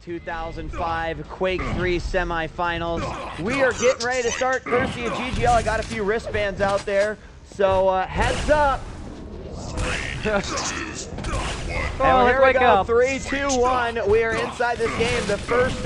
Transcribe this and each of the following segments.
2005 Quake 3 semifinals. We are getting ready to start courtesy of GGL. I got a few wristbands out there, so heads up. And here we go, 3, 2, 1. We are inside this game. The first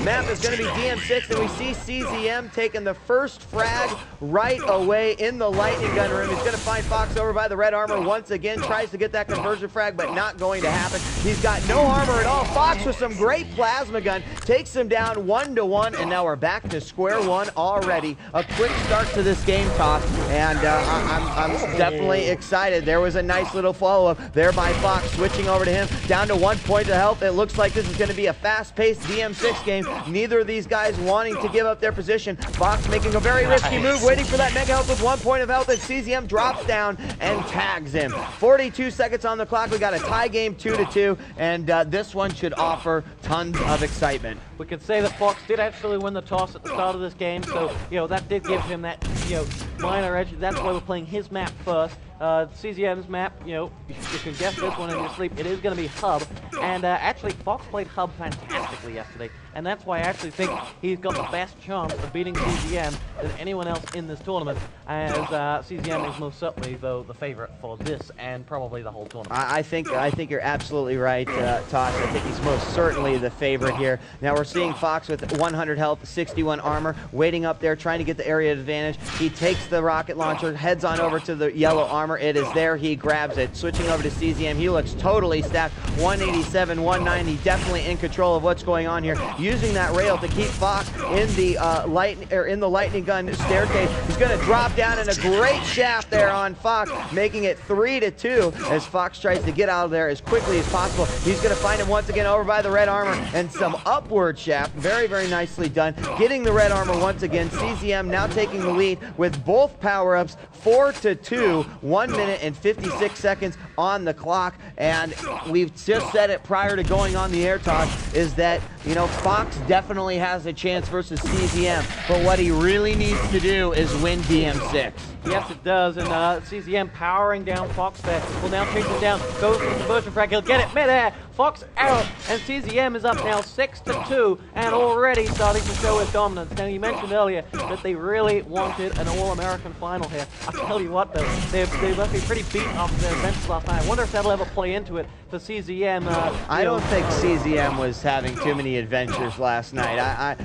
map is going to be DM6, and we see CZM taking the first frag right away in the lightning gun room. He's going to find Fox over by the red armor once again. Tries to get that conversion frag, but not going to happen. He's got no armor at all. Fox with some great plasma gun takes him down 1-1, and now we're back to square one already. A quick start to this game, Toss, and I'm definitely excited. There was a nice little follow-up there by Fox, switching over to him, down to 1 point of health. It looks like this is going to be a fast-paced DM6 game. Neither of these guys wanting to give up their position. Fox making a very risky move, waiting for that mega health with 1 point of health, and CZM drops down and tags him. 42 seconds on the clock. We got a tie game, 2-2, and this one should offer tons of excitement. We could say that Fox did actually win the toss at the start of this game, so that did give him that minor edge. That's why we're playing his map first. CZM's map, you can guess this one in your sleep. It is going to be Hub, and actually Fox played Hub fantastically yesterday, and that's why I actually think he's got the best chance of beating CZM than anyone else in this tournament, as CZM is most certainly, though, the favorite for this and probably the whole tournament. I think you're absolutely right, Tosh. I think he's most certainly the favorite here. Now we're seeing Fox with 100 health, 61 armor, waiting up there, trying to get the area advantage. He takes the rocket launcher, heads on over to the yellow armor. It is there. He grabs it. Switching over to CZM. He looks totally stacked. 187, 190. Definitely in control of what's going on here. Using that rail to keep Fox in the lightning gun staircase. He's going to drop down in a great shaft there on Fox, making it 3-2 as Fox tries to get out of there as quickly as possible. He's going to find him once again over by the red armor and some upward shaft. Very, very nicely done. Getting the red armor once again. CZM now taking the lead with both power-ups. 4-2. 1 minute and 56 seconds on the clock, and we've just said it prior to going on the air talk, is that Fox definitely has a chance versus CZM, but what he really needs to do is win DM6. Yes, it does, and CZM powering down Fox there. Will now chase him down, goes for the conversion frag, he'll get it mid-air. Fox out, and CZM is up now 6-2, and already starting to show his dominance. Now, you mentioned earlier that they really wanted an All-American final here. I tell you what, though, they must be pretty beat after their events last night. I wonder if that'll ever play into it for CZM. I don't think CZM was having too many adventures last night.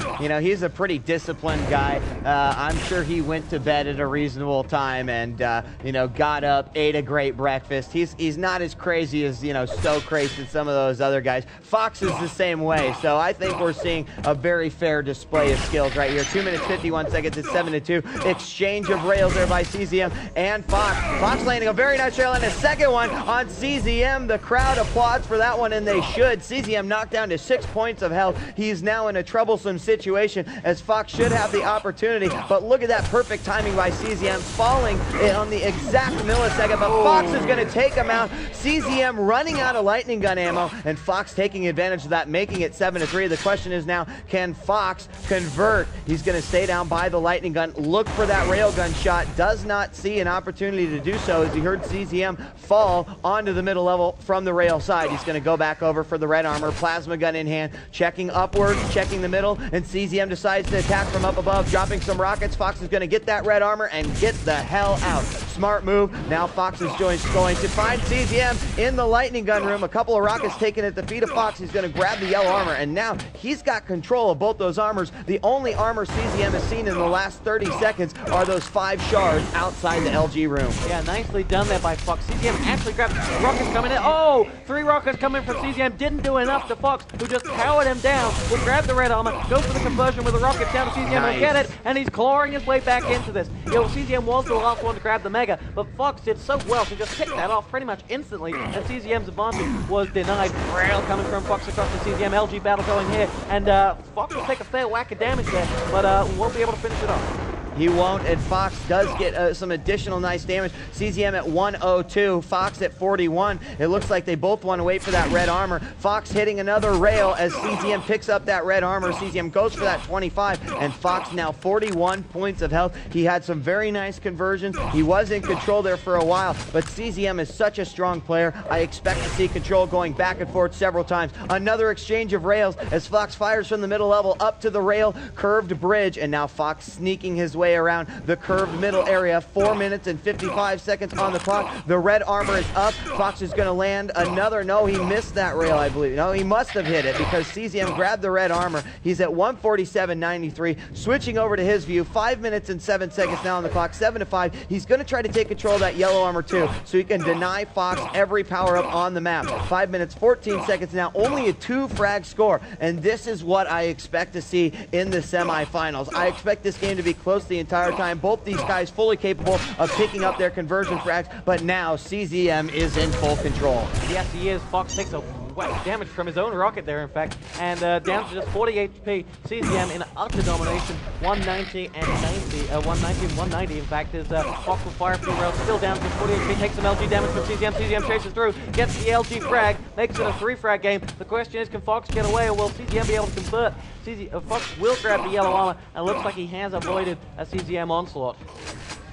He's a pretty disciplined guy. I'm sure he went to bed at a reasonable time and got up, ate a great breakfast. He's not as crazy as so crazy as some of those other guys. Fox is the same way, so I think we're seeing a very fair display of skills right here. 2 minutes 51 seconds. It's 7-2. Exchange of rails there by CZM and Fox. Fox landing a very nice rail and a second one on CZM. The crowd applauds for that one, and they should. CZM knocked down to 6 points of health. He's now in a troublesome situation as Fox should have the opportunity, but look at that perfect timing by CZM, falling on the exact millisecond, but Fox is going to take him out. CZM running out of lightning gun ammo, and Fox taking advantage of that, making it 7-3. The question is now, can Fox convert? He's going to stay down by the lightning gun, look for that railgun shot, does not see an opportunity to do so as he heard CZM fall onto the middle level from the rail side. He's going to go back over for the red armor, plasma gun in hand, checking upwards, checking the middle, and CZM decides to attack from up above, dropping some rockets. Fox is going to get that red armor and get the hell out. Smart move. Now Fox is going to find CZM in the lightning gun room. A couple of rockets taken at the feet of Fox. He's going to grab the yellow armor, and now he's got control of both those armors. The only armor CZM has seen in the last 30 seconds are those 5 shards outside the LG room. Yeah, nicely done there by Fox. CZM actually grabbed rockets coming in. Oh, 3 rockets coming from CZM. Didn't do enough to Fox, who just powered him down. Will grab the red armor, go for the conversion with the rockets down to CZM. Nice. And get it, and he's clawing his way back into this. CZM was the last one to grab the mega, but Fox did so well to just pick that off pretty much instantly, and CZM's advantage was denied. Rail coming from Fox across the CZM. LG battle going here, and Fox will take a fair whack of damage there, but won't be able to finish it off. He won't, and Fox does get some additional nice damage. CZM at 102, Fox at 41. It looks like they both want to wait for that red armor. Fox hitting another rail as CZM picks up that red armor. CZM goes for that 25, and Fox now 41 points of health. He had some very nice conversions. He was in control there for a while, but CZM is such a strong player. I expect to see control going back and forth several times. Another exchange of rails as Fox fires from the middle level up to the rail, curved bridge, and now Fox sneaking his way around the curved middle area. 4 minutes and 55 seconds on the clock. The red armor is up. Fox is going to land another. No, he missed that rail, I believe. No, he must have hit it because CZM grabbed the red armor. He's at 147.93. Switching over to his view. 5 minutes and 7 seconds now on the clock. 7-5. He's going to try to take control of that yellow armor too, so he can deny Fox every power up on the map. 5 minutes, 14 seconds now. Only a 2-frag score, and this is what I expect to see in the semifinals. I expect this game to be close the entire time. Both these guys fully capable of picking up their conversion frags, but now CZM is in full control. Yes, he is. Fox takes a whack damage from his own rocket there, in fact, and down to just 40 HP. CZM in utter domination, 190 and 90, 190 and 190. In fact, as Fox will fire through rails, still down to 40 HP, takes some LG damage from CZM. CZM chases through, gets the LG frag, makes it a 3-frag game. The question is, can Fox get away, or will CZM be able to convert? Fox will grab the yellow armor, and looks like he has avoided a CZM onslaught.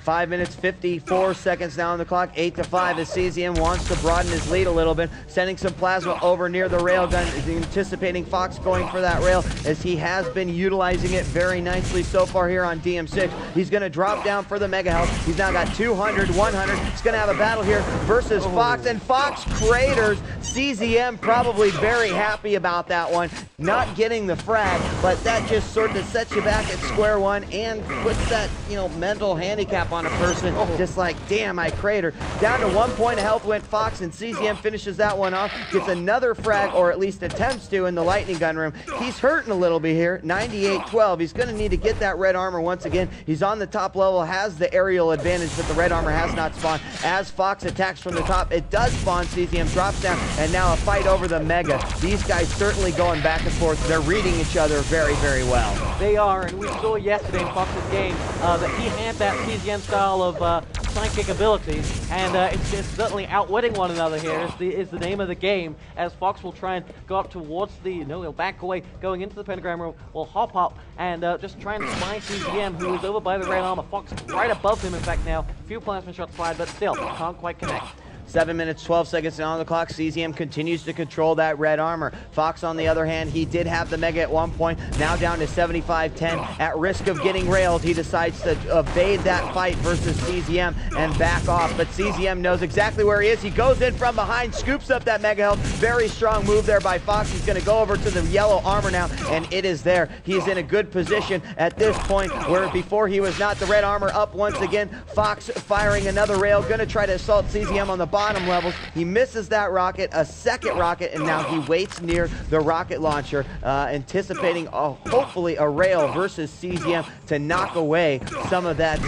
5 minutes, 54 seconds now on the clock. 8-5 as CZM wants to broaden his lead a little bit, sending some plasma over near the railgun, anticipating Fox going for that rail as he has been utilizing it very nicely so far here on DM6. He's going to drop down for the mega health. He's now got 200, 100. He's going to have a battle here versus Fox, and Fox craters. CZM probably very happy about that one. Not getting the frag, but that just sort of sets you back at square one and puts that, mental handicap on a person. Just like, damn, I cratered. Down to 1 point of health went Fox, and CZM finishes that one off. Gets another frag, or at least attempts to, in the lightning gun room. He's hurting a little bit here. 98-12. He's going to need to get that red armor once again. He's on the top level, has the aerial advantage, but the red armor has not spawned. As Fox attacks from the top, it does spawn. CZM drops down, and now a fight over the mega. These guys certainly going back and forth. They're reading each other very, very well. They are, and we saw yesterday in Fox's game that he had that CZM style of psychic abilities, and it's certainly outwitting one another here is the name of the game, as Fox will try and go up towards the, he'll back away, going into the pentagram room, will hop up and just try and spy CZM, who is over by the red armor. Fox right above him, in fact, now. A few plasma shots fired, but still, can't quite connect. 7 minutes, 12 seconds now on the clock. CZM continues to control that red armor. Fox, on the other hand, he did have the mega at one point. Now down to 75-10. At risk of getting railed, he decides to evade that fight versus CZM and back off. But CZM knows exactly where he is. He goes in from behind, scoops up that mega health. Very strong move there by Fox. He's going to go over to the yellow armor now, and it is there. He's in a good position at this point, where before he was not. The red armor up once again. Fox firing another rail, going to try to assault CZM on the bottom levels. He misses that rocket, a second rocket, and now he waits near the rocket launcher, anticipating hopefully a rail versus CZM to knock away some of that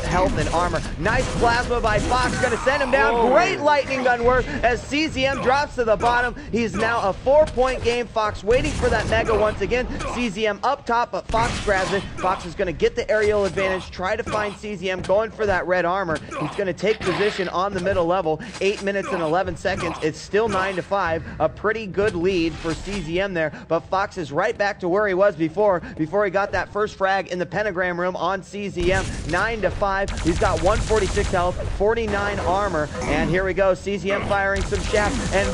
health and armor. Nice plasma by Fox, going to send him down. Oh. Great lightning gun work as CZM drops to the bottom. He's now a 4-point game. Fox waiting for that mega once again. CZM up top, but Fox grabs it. Fox is going to get the aerial advantage, try to find CZM, going for that red armor. He's going to take position on the middle level. 8 minutes and 11 seconds. It's still 9-5. A pretty good lead for CZM there, but Fox is right back to where he was before he got that first frag in the pentagram room on CZM. 9-5. He's got 146 health, 49 armor, and here we go. CZM firing some shafts, and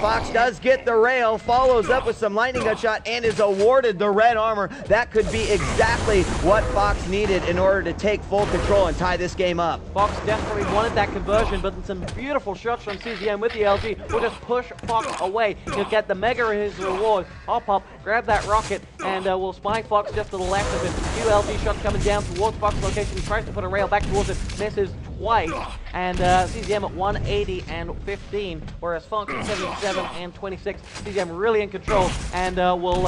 Fox does get the rail, follows up with some lightning gun shot, and is awarded the red armor. That could be exactly what Fox needed in order to take full control and tie this game up. Fox desperately wanted that conversion, but some beautiful shots from CZM with the LG will just push Fox away. He'll get the mega as his reward. Hop up, grab that rocket, and will spy Fox just to the left of him. Few LG shots coming down towards Fox's location. He tries to put a rail back towards it, misses twice, and CZM at 180 and 15, whereas Fox at 77 and 26. CZM really in control, and will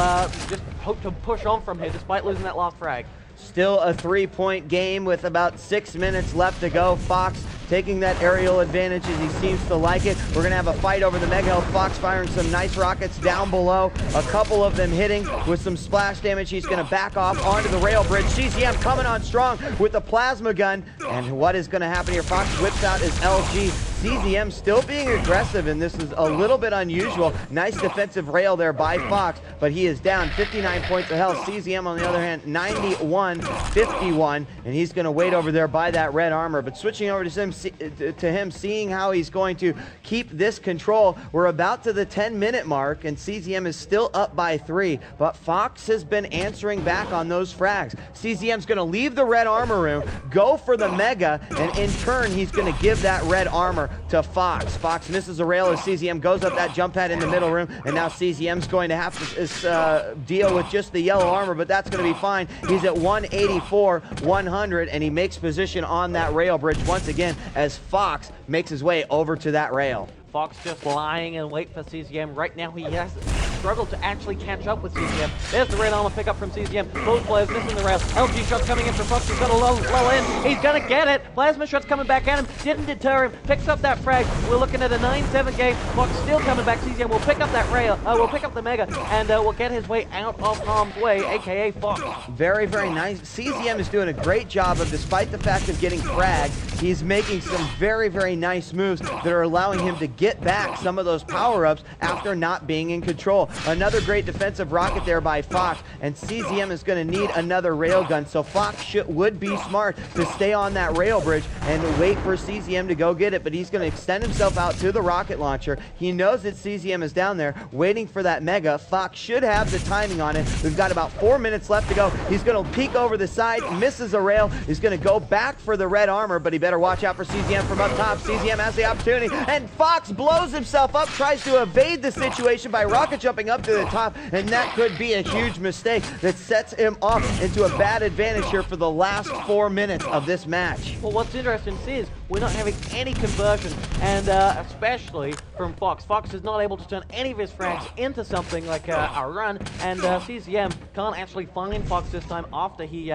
just hope to push on from here despite losing that last frag. Still a 3-point game with about 6 minutes left to go. Fox taking that aerial advantage as he seems to like it. We're going to have a fight over the Mega Health. Fox firing some nice rockets down below. A couple of them hitting with some splash damage. He's going to back off onto the rail bridge. CZM coming on strong with the plasma gun. And what is going to happen here? Fox whips out his LG. CZM still being aggressive, and this is a little bit unusual. Nice defensive rail there by Fox, but he is down 59 points of health. CZM, on the other hand, 91-51, and he's going to wait over there by that red armor. But switching over to him, seeing how he's going to keep this control. We're about to the 10-minute mark, and CZM is still up by 3, but Fox has been answering back on those frags. CZM's going to leave the red armor room, go for the Mega, and in turn, he's going to give that red armor to Fox. Fox misses a rail as CZM goes up that jump pad in the middle room, and now CZM's going to have to deal with just the yellow armor, but that's going to be fine. He's at 184-100, and he makes position on that rail bridge once again as Fox makes his way over to that rail. Fox just lying in wait for CZM. Right now, he has struggled to actually catch up with CZM. There's the red armor pickup from CZM. Both players missing the rail. LG shots coming in from Fox. He's got a low in. He's going to get it. Plasma shots coming back at him. Didn't deter him. Picks up that frag. We're looking at a 9-7 game. Fox still coming back. CZM will pick up that rail. Will pick up the Mega, and will get his way out of harm's way, a.k.a. Fox. Very, very nice. CZM is doing a great job of, despite the fact of getting fragged, he's making some very, very nice moves that are allowing him to get back some of those power-ups after not being in control. Another great defensive rocket there by Fox, and CZM is going to need another railgun, so Fox would be smart to stay on that rail bridge and wait for CZM to go get it, but he's going to extend himself out to the rocket launcher. He knows that CZM is down there waiting for that Mega. Fox should have the timing on it. We've got about 4 minutes left to go. He's going to peek over the side, misses a rail. He's going to go back for the red armor, but he better watch out for CZM from up top. CZM has the opportunity, and Fox blows himself up, tries to evade the situation by rocket jumping up to the top, and that could be a huge mistake that sets him off into a bad advantage here for the last 4 minutes of this match. Well, what's interesting to see is we're not having any conversion, and especially from Fox. Fox is not able to turn any of his frags into something like a run, and CZM can't actually find Fox this time after he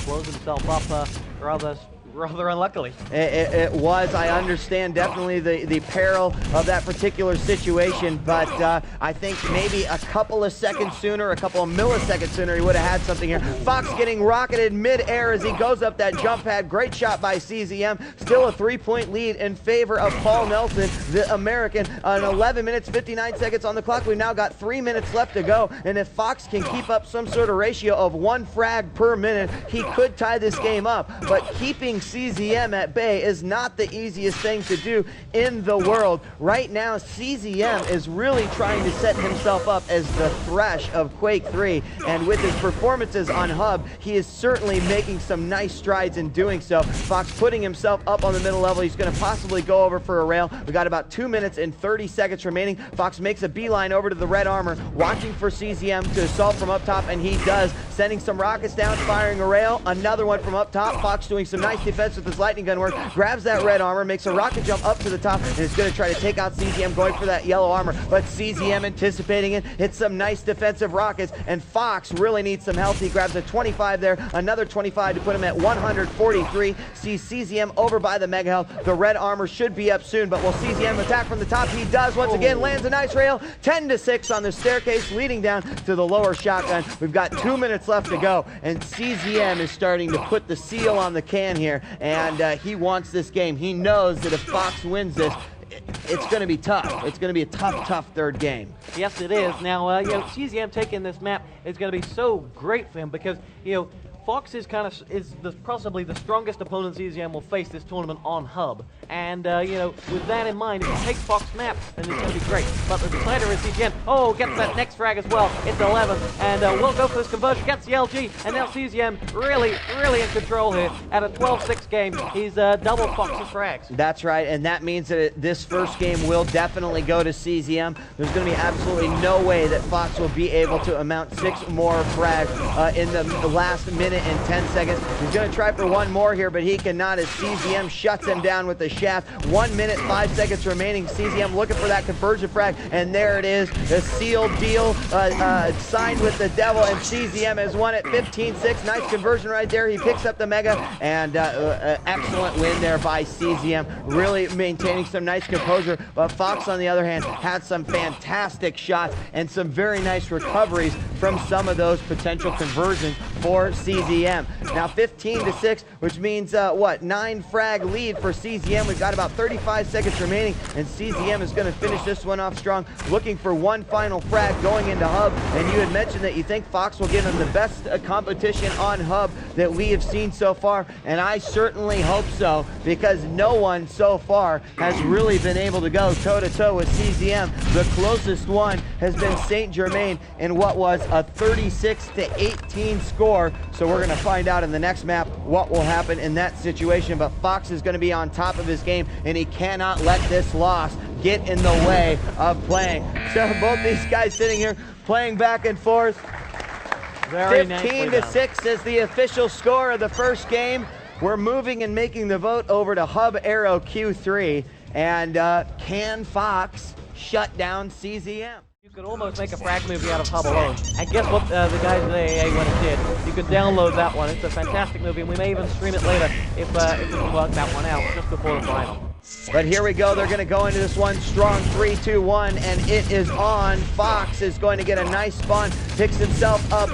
blows himself up rather unluckily. It was, I understand definitely the peril of that particular situation, but I think maybe a couple of seconds sooner, a couple of milliseconds sooner, he would have had something here. Fox getting rocketed mid-air as he goes up that jump pad. Great shot by CZM. Still a 3-point lead in favor of Paul Nelson, the American. 11 minutes, 59 seconds on the clock. We've now got 3 minutes left to go, and if Fox can keep up some sort of ratio of 1 frag per minute, he could tie this game up, but keeping CZM at bay is not the easiest thing to do in the world. Right now, CZM is really trying to set himself up as the Thresh of Quake 3, and with his performances on Hub, he is certainly making some nice strides in doing so. Fox putting himself up on the middle level. He's going to possibly go over for a rail. We got about 2 minutes and 30 seconds remaining. Fox makes a beeline over to the red armor, watching for CZM to assault from up top, and he does, sending some rockets down, firing a rail. Another one from up top. Fox doing some nice defense with his lightning gun work, grabs that red armor, makes a rocket jump up to the top, and is going to try to take out CZM, going for that yellow armor, but CZM anticipating it, hits some nice defensive rockets, and Fox really needs some health. He grabs a 25 there, another 25 to put him at 143. Sees CZM over by the Mega Health. The red armor should be up soon, but will CZM attack from the top? He does once again, lands a nice rail, 10-6 on the staircase leading down to the lower shotgun. We've got 2 minutes left to go, and CZM is starting to put the seal on the can here, and he wants this game. He knows that if Fox wins this, it's going to be tough. It's going to be a tough third game. Yes, it is. Now, CZM taking this map is going to be so great for him because, Fox is possibly the strongest opponent CZM will face this tournament on Hub. And, with that in mind, if you take Fox map, then it's going to be great. But the decider is CZM. Oh, gets that next frag as well. It's 11. And we'll go for this conversion. Gets the LG. And now CZM really in control here. At a 12-6 game, he's double Fox's frags. That's right. And that means that this first game will definitely go to CZM. There's going to be absolutely no way that Fox will be able to amount 6 more frags in the last minute minute and 10 seconds. He's going to try for one more here, but he cannot as CZM shuts him down with the shaft. 1 minute, 5 seconds remaining. CZM looking for that conversion frag, and there it is. The sealed deal signed with the devil, and CZM has won it 15-6. Nice conversion right there. He picks up the Mega, and excellent win there by CZM. Really maintaining some nice composure, but Fox, on the other hand, had some fantastic shots and some very nice recoveries from some of those potential conversions for CZM. Now 15-6, which means what, 9 frag lead for CZM. We've got about 35 seconds remaining, and CZM is going to finish this one off strong, looking for one final frag going into Hub. And you had mentioned that you think Fox will give him the best competition on Hub that we have seen so far, and I certainly hope so, because no one so far has really been able to go toe-to-toe with CZM. The closest one has been St. Germain in what was a 36-18 score. So we're going to find out in the next map what will happen in that situation. But Fox is going to be on top of his game, and he cannot let this loss get in the way of playing. So both these guys sitting here playing back and forth. 15-6 is the official score of the first game. We're moving and making the vote over to Hub Aero Q3. And can Fox shut down CZM? You could almost make a frag movie out of Hub alone. And guess what the guys at AA went and did? You can download that one. It's a fantastic movie, and we may even stream it later if we can work that one out just before the final. But here we go. They're going to go into this one strong 3-2-1, and it is on. Fox is going to get a nice spawn, picks himself up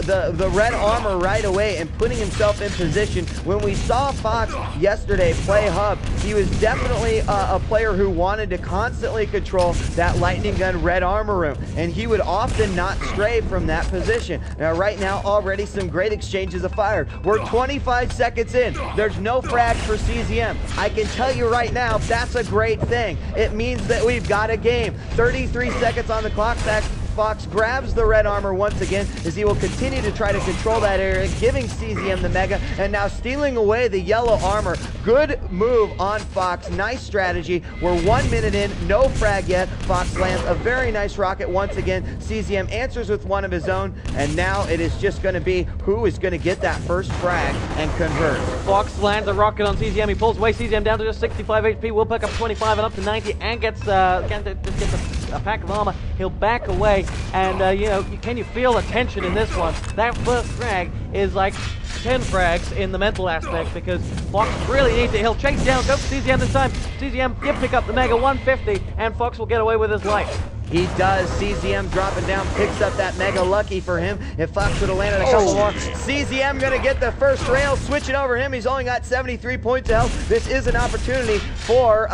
the red armor right away and putting himself in position. When we saw Fox yesterday play Hub, he was definitely a player who wanted to constantly control that lightning gun red armor room, and he would often not stray from that position. Now right now already some great exchanges of fire. We're 25 seconds in. There's no frag for CZM. I can tell you right now, that's a great thing. It means that we've got a game. 33 seconds on the clock. Fox grabs the red armor once again as he will continue to try to control that area, giving CZM the Mega, and now stealing away the yellow armor. Good move on Fox. Nice strategy. We're 1 minute in, no frag yet. Fox lands a very nice rocket once again. CZM answers with one of his own, and now it is just going to be who is going to get that first frag and convert. Fox lands a rocket on CZM. He pulls away CZM down to just 65 HP. Will pick up 25 and up to 90, and gets a pack of armor. He'll back away, and can you feel the tension in this one? That first frag is like 10 frags in the mental aspect, because Fox really needs it. He'll chase down, go for CZM this time. CZM did pick up the Mega 150, and Fox will get away with his life. He does. CZM dropping down, picks up that Mega. Lucky for him. If Fox would have landed a couple more. CZM going to get the first rail, switching over him. He's only got 73 points of health. This is an opportunity for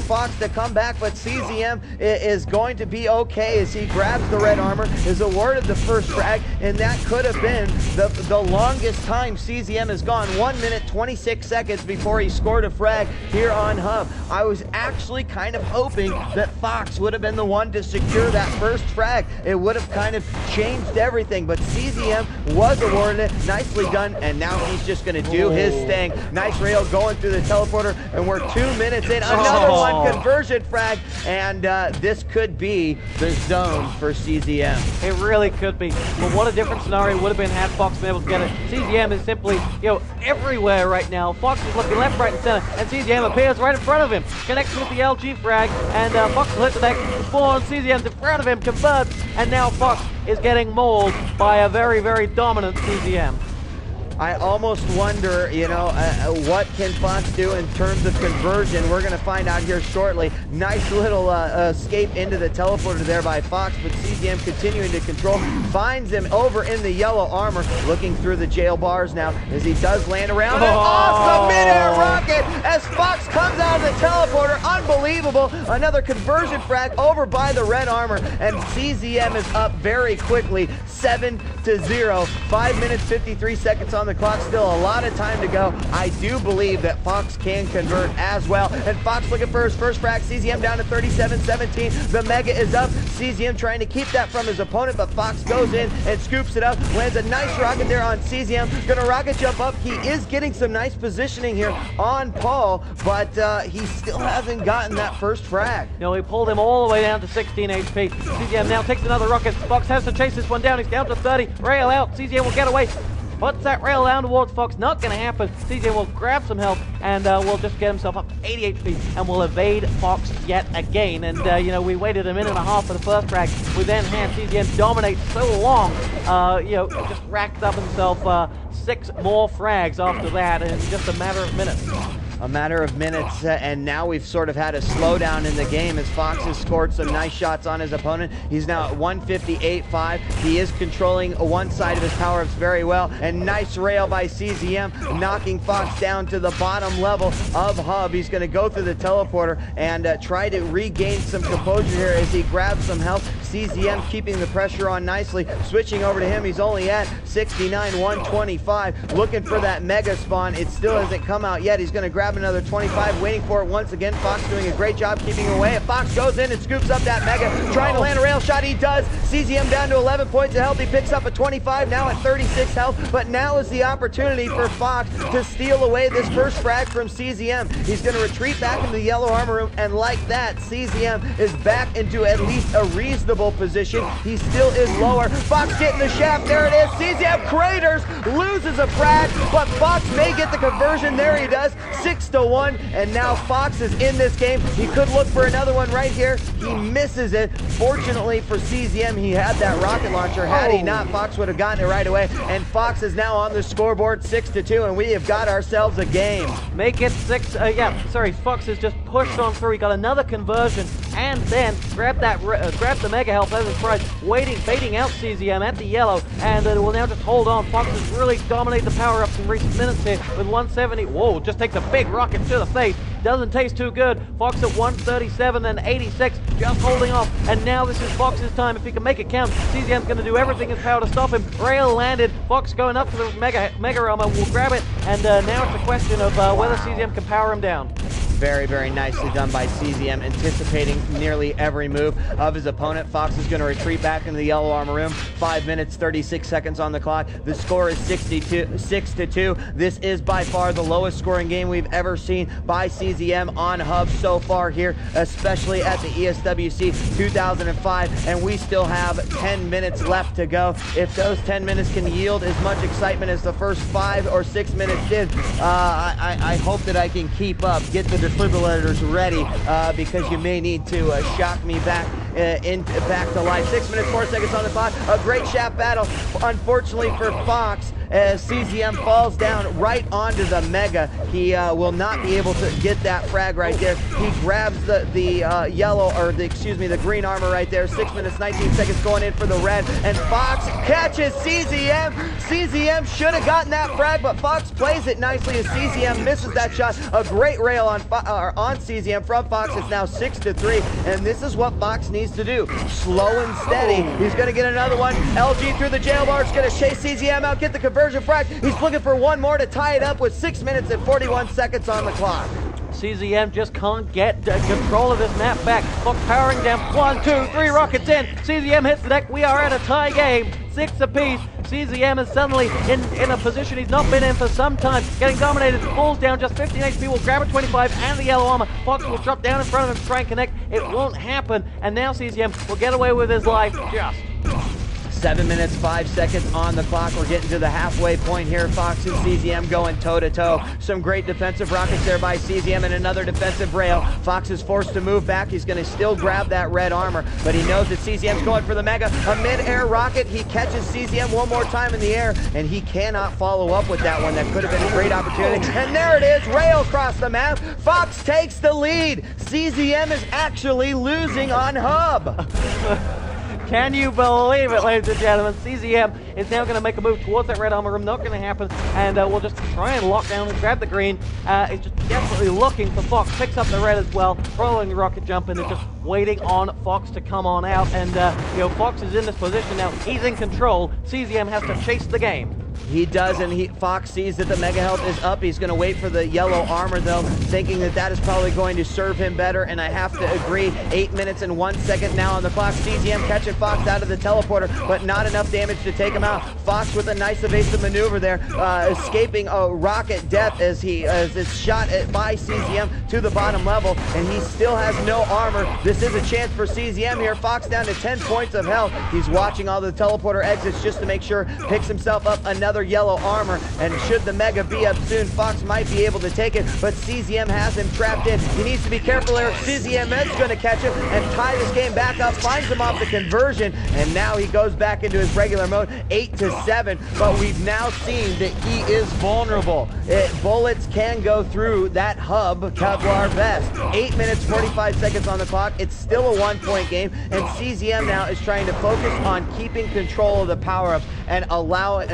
Fox to come back, but CZM is going to be okay as he grabs the red armor, is awarded the first frag, and that could have been the longest time CZM has gone. 1 minute, 26 seconds before he scored a frag here on Hub. I was actually kind of hoping that Fox would have been the one to secure that first frag. It would have kind of changed everything, but CZM was awarded it. Nicely done, and now he's just going to do his thing. Nice rail going through the teleporter, and we're 2 minutes in. Another one, conversion frag, and this could be the zone for CZM. It really could be, but what a different scenario would have been had Fox been able to get it. CZM is simply, everywhere right now. Fox is looking left, right, and center, and CZM appears right in front of him. Connects with the LG frag, and Fox will hit the deck. Spawn, CZM's in front of him, converts, and now Fox is getting mauled by a very, very dominant CZM. I almost wonder, what can Fox do in terms of conversion? We're going to find out here shortly. Nice little escape into the teleporter there by Fox, but CZM continuing to control. Finds him over in the yellow armor, looking through the jail bars now as he does land around. An awesome mid-air rocket as Fox comes out of the teleporter. Unbelievable. Another conversion frag over by the red armor, and CZM is up very quickly, 7-0. 5 minutes, 53 seconds on the clock, still a lot of time to go. I do believe that Fox can convert as well, and Fox looking for his first frag. CZM down to 37-17. The Mega is up. CZM trying to keep that from his opponent, but Fox goes in and scoops it up, lands a nice rocket there on CZM. Gonna rocket jump up. He is getting some nice positioning here on Paul, but he still hasn't gotten that first frag. No, he pulled him all the way down to 16 HP. CZM now takes another rocket. Fox has to chase this one down. He's down to 30. Rail out. CZM will get away. puts that rail down towards Fox. Not going to happen. CZM will grab some health and will just get himself up to 80 HP and will evade Fox yet again. And, you know, we waited a minute and a half for the first frag. We then had CZM dominate so long, you know, just racked up himself 6 more frags after that in just a matter of minutes. A matter of minutes, and now we've sort of had a slowdown in the game as Fox has scored some nice shots on his opponent. He's now at 158.5. He is controlling one side of his power-ups very well, and nice rail by CZM, knocking Fox down to the bottom level of Hub. He's going to go through the teleporter and try to regain some composure here as he grabs some health. CZM keeping the pressure on nicely. Switching over to him, he's only at 69, 125. Looking for that mega spawn. It still hasn't come out yet. He's going to grab another 25, waiting for it once again. Fox doing a great job keeping away. And Fox goes in and scoops up that mega, trying to land a rail shot. He does. CZM down to 11 points of health. He picks up a 25, now at 36 health. But now is the opportunity for Fox to steal away this first frag from CZM. He's going to retreat back into the yellow armor room, and like that, CZM is back into at least a reasonable position. He still is lower. Fox getting the shaft. There it is. CZM craters, loses a frag, but Fox may get the conversion. There he does. 6-1, and now Fox is in this game. He could look for another one right here. He misses it. Fortunately for CZM, he had that rocket launcher. Had he not, Fox would have gotten it right away, and Fox is now on the scoreboard 6-2, and we have got ourselves a game. Make it 6, Fox has just pushed on through. He got another conversion, and then grabbed the mega health as a surprise, baiting out CZM at the yellow, and will now just hold on. Fox has really dominated the power-ups in recent minutes here with 170. Whoa, just takes a big rocket to the face. Doesn't taste too good. Fox at 137 and 86, just holding off. And now this is Fox's time. If he can make it count, CZM's going to do everything in his power to stop him. Rail landed. Fox going up to the mega armor. Will grab it. And now it's a question of whether CZM can power him down. Very, very nicely done by CZM, anticipating nearly every move of his opponent. Fox is going to retreat back into the yellow armor room. 5 minutes, 36 seconds on the clock. The score is 6-2. This is by far the lowest scoring game we've ever seen by CZM on Hub so far here, especially at the ESWC 2005, and we still have 10 minutes left to go. If those 10 minutes can yield as much excitement as the first 5 or 6 minutes did, I hope that I can keep up, get the defibrillators ready, because you may need to shock me back to life. 6 minutes, 4 seconds on the clock. A great shaft battle. Unfortunately for Fox, as CZM falls down right onto the mega, he will not be able to get that frag right there. He grabs the yellow, or the green armor right there. 6 minutes, 19 seconds going in for the red, and Fox catches CZM. CZM should have gotten that frag, but Fox plays it nicely as CZM misses that shot. A great rail on CZM from Fox. It's now 6-3, and this is what Fox needs to do. Slow and steady. He's going to get another one. LG through the jail bar. It's going to chase CZM out, get the conversion frag. He's looking for one more to tie it up with 6 minutes and 41 seconds on the clock. CZM just can't get control of this map back. Fox powering down. 1, 2, 3 rockets in. CZM hits the deck. We are at a tie game. 6 apiece. CZM is suddenly in a position he's not been in for some time. Getting dominated. Falls down. Just 15 HP. Will grab a 25 and the yellow armor. Fox will drop down in front of him to try and connect. It won't happen. And now CZM will get away with his life. Just 7 minutes, 5 seconds on the clock. We're getting to the halfway point here. Fox and CZM going toe-to-toe. Some great defensive rockets there by CZM and another defensive rail. Fox is forced to move back. He's going to still grab that red armor, but he knows that CZM's going for the mega. A mid-air rocket. He catches CZM one more time in the air, and he cannot follow up with that one. That could have been a great opportunity. And there it is. Rail across the map. Fox takes the lead. CZM is actually losing on Hub. Can you believe it, ladies and gentlemen? CZM is now going to make a move towards that red armor room. Not going to happen, and we'll just try and lock down and grab the green. It's just desperately looking for Fox. Picks up the red as well, following the rocket jump, and is just waiting on Fox to come on out. And Fox is in this position now. He's in control. CZM has to chase the game. He does, and Fox sees that the mega health is up. He's going to wait for the yellow armor, though, thinking that that is probably going to serve him better, and I have to agree. 8 minutes and 1 second now on the clock. CZM catching Fox out of the teleporter, but not enough damage to take him out. Fox with a nice evasive maneuver there, escaping a rocket death as it's shot by CZM to the bottom level, and he still has no armor. This is a chance for CZM here. Fox down to 10 points of health. He's watching all the teleporter exits just to make sure, picks himself up enough another yellow armor, and should the Mega be up soon, Fox might be able to take it, but CZM has him trapped in. He needs to be careful here. CZM is going to catch him and tie this game back up, finds him off the conversion, and now he goes back into his regular mode, 8-7, but we've now seen that he is vulnerable. Bullets can go through that hub Kevlar vest. 8 minutes, 45 seconds on the clock. It's still a 1-point game, and CZM now is trying to focus on keeping control of the power-ups and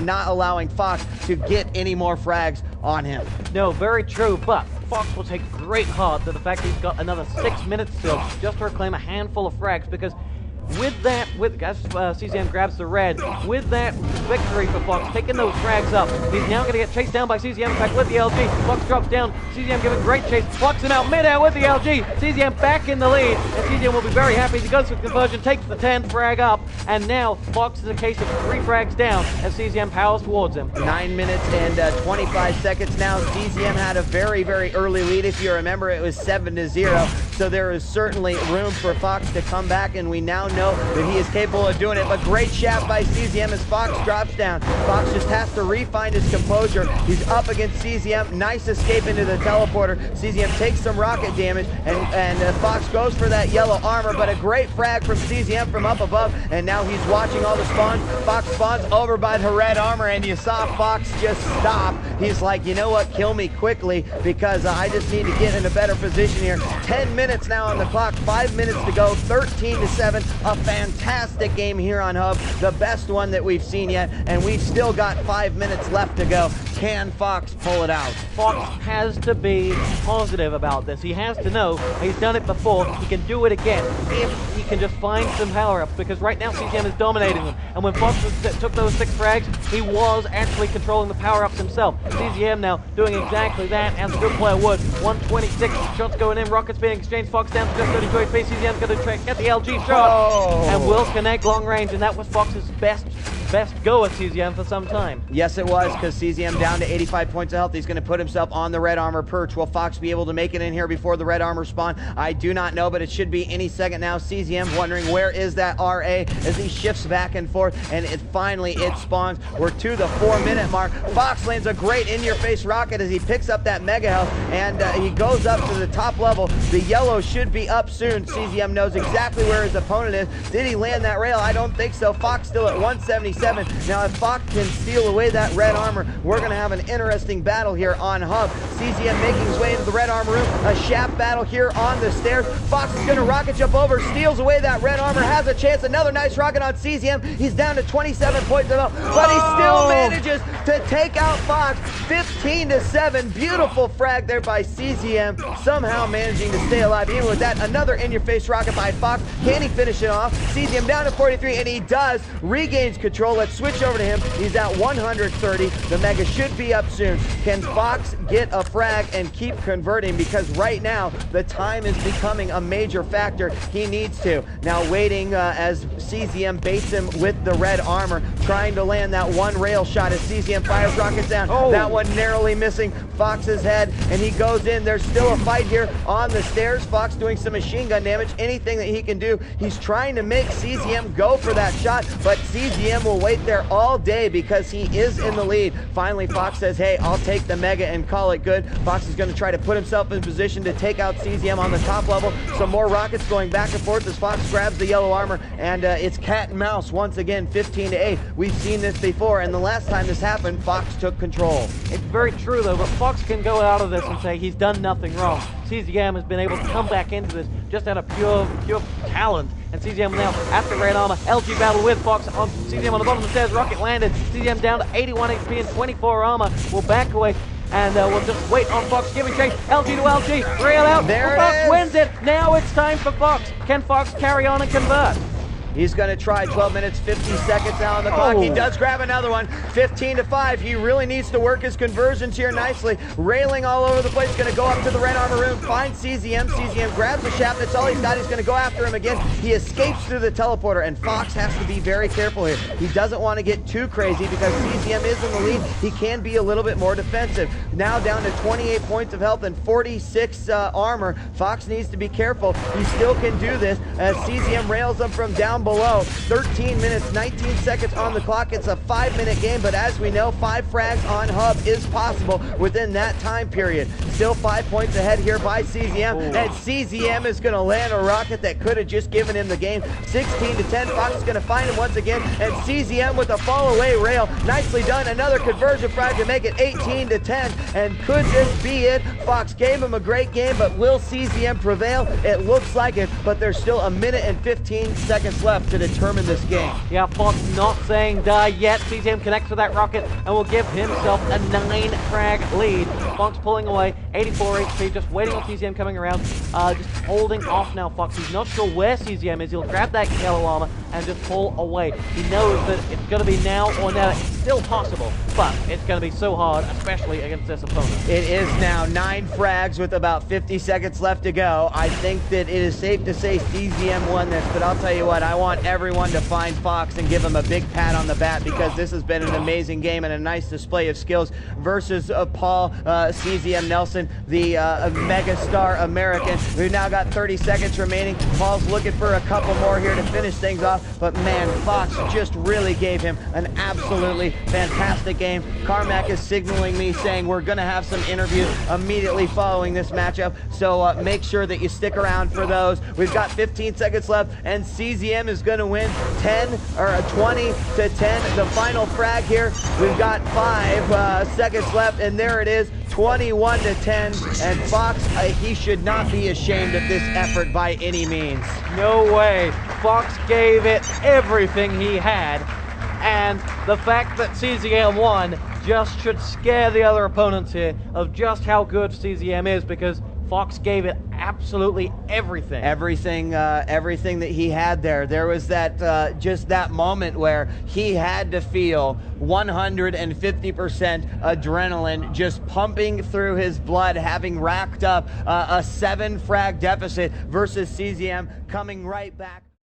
not allowing Fox to get any more frags on him. No, very true, but Fox will take great heart to the fact he's got another 6 minutes still just to reclaim a handful of frags, because with that, as CZM grabs the red, with that victory for Fox, taking those frags up, he's now going to get chased down by CZM. In fact, with the LG, Fox drops down, CZM giving great chase, Fox him out mid-air with the LG, CZM back in the lead, and CZM will be very happy as he goes for the conversion, takes the 10 frag up, and now Fox is a case of 3 frags down as CZM powers towards him. 9 minutes and 25 seconds now. CZM had a very, very early lead. If you remember, it was 7-0, so there is certainly room for Fox to come back, and we now know that he is capable of doing it. But great shaft by CZM as Fox drops down. Fox just has to refine his composure. He's up against CZM. Nice escape into the teleporter. CZM takes some rocket damage, and Fox goes for that yellow armor, but a great frag from CZM from up above, and now he's watching all the spawns. Fox spawns over by the red armor, and you saw Fox just stop. He's like, you know what, kill me quickly, because I just need to get in a better position here. 10 minutes now on the clock, 5 minutes to go, 13-7, a fantastic game here on Hub, the best one that we've seen yet, and we've still got 5 minutes left to go. Can Fox pull it out? Fox has to be positive about this. He has to know he's done it before, he can do it again if he can just find some power-ups, because right now CZM is dominating them, and when Fox took those 6 frags, he was actually controlling the power-ups himself. CZM now doing exactly that, as a good player would. 126 shots going in, rockets being exchanged, Fox down to just 32 HP, CZM's going to get the LG shot, and will connect long range, and that was Fox's best go at CZM for some time. Yes, it was, because CZM down to 85 points of health. He's going to put himself on the red armor perch. Will Fox be able to make it in here before the red armor spawn? I do not know, but it should be any second now. CZM wondering where is that RA as he shifts back and forth, and finally it spawns. We're to the 4-minute mark. Fox lands a great in-your-face rocket as he picks up that mega health, and he goes up to the top level. The yellow should be up soon. CZM knows exactly where his opponent is. Did he land that rail? I don't think so. Fox still at 177. Now, if Fox can steal away that red armor, we're going to have an interesting battle here on Hub. CZM making his way into the red armor room. A shaft battle here on the stairs. Fox is going to rocket jump over, steals away that red armor, has a chance. Another nice rocket on CZM. He's down to 27 points of health, but he still manages to take out Fox. 15-7. Beautiful frag there by CZM. Somehow managing to stay alive. Even with that, another in-your-face rocket by Fox. Can he finish it off? CZM down to 43, and he does. Regains control. Let's switch over to him. He's at 130. The Mega should be up soon. Can Fox get a frag and keep converting? Because right now, the time is becoming a major factor. He needs to. Now waiting as CZM baits him with the red armor, trying to land that one rail shot as CZM fires rockets down. That one narrowly missing Fox's head, and he goes in. There's still a fight here on the stairs. Fox doing some machine gun damage. Anything that he can do. He's trying to make CZM go for that shot, but CZM will wait there all day because he is in the lead. Finally, Fox says, hey, I'll take the Mega and call it good. Fox is going to try to put himself in position to take out CZM on the top level. Some more rockets going back and forth as Fox grabs the yellow armor, and it's cat and mouse once again, 15-8. We've seen this before, and the last time this happened, Fox took control. It's very true, though, but Fox can go out of this and say he's done nothing wrong. CZM has been able to come back into this just out of pure talent. And CZM now after red armor. LG battle with Fox on CZM on the bottom of the stairs. Rocket landed. CZM down to 81 HP and 24 armor. Will back away. And we'll just wait on Fox giving chase. LG to LG. Rail out. There Fox wins it. Now it's time for Fox. Can Fox carry on and convert? He's going to try. 12 minutes, 50 seconds now on the clock. He does grab another one. 15-5. He really needs to work his conversions here nicely. Railing all over the place. Going to go up to the red armor room. Finds CZM. CZM grabs the shaft. That's all he's got. He's going to go after him again. He escapes through the teleporter, and Fox has to be very careful here. He doesn't want to get too crazy because CZM is in the lead. He can be a little bit more defensive. Now down to 28 points of health and 46 armor. Fox needs to be careful. He still can do this as CZM rails him from down down below. 13 minutes, 19 seconds on the clock. It's a 5-minute game, but as we know, 5 frags on hub is possible within that time period. Still 5 points ahead here by CZM, and CZM is going to land a rocket that could have just given him the game. 16-10, Fox is going to find him once again, and CZM with a fall away rail. Nicely done, another conversion frag to make it 18-10, and could this be it? Fox gave him a great game, but will CZM prevail? It looks like it, but there's still a minute and 15 seconds left to determine this game. Yeah, Fox not saying die yet. CZM connects with that rocket and will give himself a 9 frag lead. Fox pulling away, 84 HP, just waiting on CZM coming around, just holding off now. Fox, he's not sure where CZM is. He'll grab that yellow armor and just pull away. He knows that it's going to be now or never. It's still possible, but it's going to be so hard, especially against this opponent. It is now 9 frags with about 50 seconds left to go. I think that it is safe to say CZM won this, but I'll tell you what, I want everyone to find Fox and give him a big pat on the back, because this has been an amazing game and a nice display of skills versus Paul CZM Nelson, the megastar American, who now got 30 seconds remaining. Paul's looking for a couple more here to finish things off, but man, Fox just really gave him an absolutely fantastic game. Carmac is signaling me saying we're going to have some interviews immediately following this matchup, so make sure that you stick around for those. We've got 15 seconds left, and CZM is going to win 20-10. The final frag here. We've got 5 seconds left, and there it is, 21-10. And Fox, he should not be ashamed of this effort by any means. No way. Fox gave it everything he had, and the fact that CZM won just should scare the other opponents here of just how good CZM is, because Fox gave it absolutely everything. Everything that he had there. There was that just that moment where he had to feel 150% adrenaline just pumping through his blood, having racked up a 7 frag deficit versus CZM coming right back.